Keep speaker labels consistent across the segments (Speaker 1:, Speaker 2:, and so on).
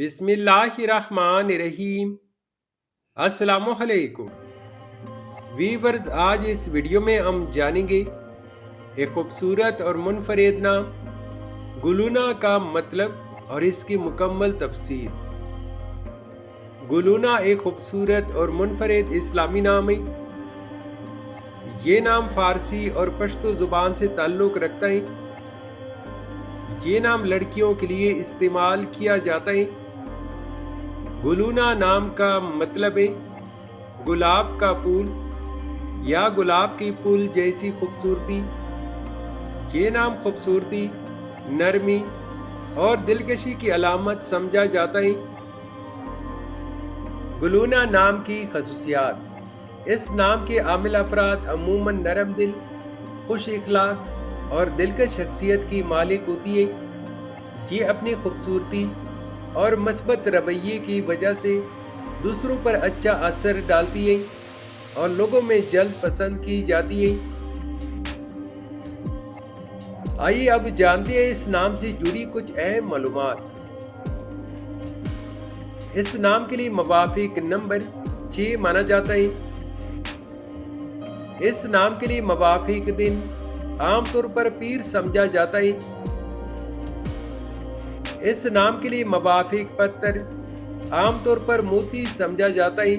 Speaker 1: बिस्मिल्लाहिर्रहमानिर्रहीम। अस्सलामुअलैकुम वीवर्स, आज इस वीडियो में हम जानेंगे एक खूबसूरत और मुनफरिद नाम गुलूना का मतलब और इसकी मुकम्मल तफसीर। गुलूना एक खूबसूरत और मुनफरिद इस्लामी नाम है। ये नाम फारसी और पश्तो ज़ुबान से ताल्लुक़ रखता है। ये नाम लड़कियों के लिए इस्तेमाल किया जाता है। गुलूना नाम का मतलब है गुलाब का फूल या गुलाब की फूल जैसी खूबसूरती। ये नाम खूबसूरती, नरमी और दिलकशी की अलामत समझा जाता है। गुलूना नाम की खसूसियात। इस नाम के आमिल अफराद अमूमन नरम दिल, खुश इखलाक और दिलकश शख्सियत की मालिक होती है। ये अपनी खूबसूरती और मस्बत रवैये की वजह से दूसरों पर अच्छा असर डालती है और लोगों में जल्द पसंद की जाती है। आइए अब जानते हैं इस नाम से जुड़ी कुछ अहम मालूमात। इस नाम के लिए मुवाफिक नंबर 6 माना जाता है। इस नाम के लिए मुवाफिक दिन आमतौर पर पीर समझा जाता है। इस नाम के लिए मुवाफिक पत्थर आमतौर पर मोती समझा जाता है।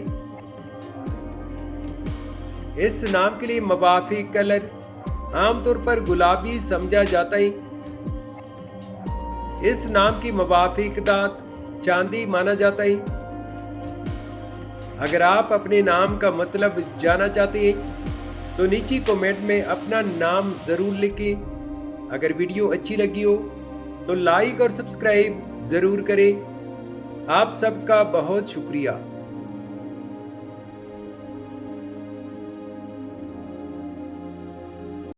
Speaker 1: इस नाम के लिए मुवाफिक कलर आमतौर पर गुलाबी समझा जाता है। इस नाम की मुवाफिक दात चांदी माना जाता है। अगर आप अपने नाम का मतलब जानना चाहते हैं तो नीचे कमेंट में अपना नाम जरूर लिखें। अगर वीडियो अच्छी लगी हो तो लाइक और सब्सक्राइब जरूर करें। आप सबका बहुत शुक्रिया।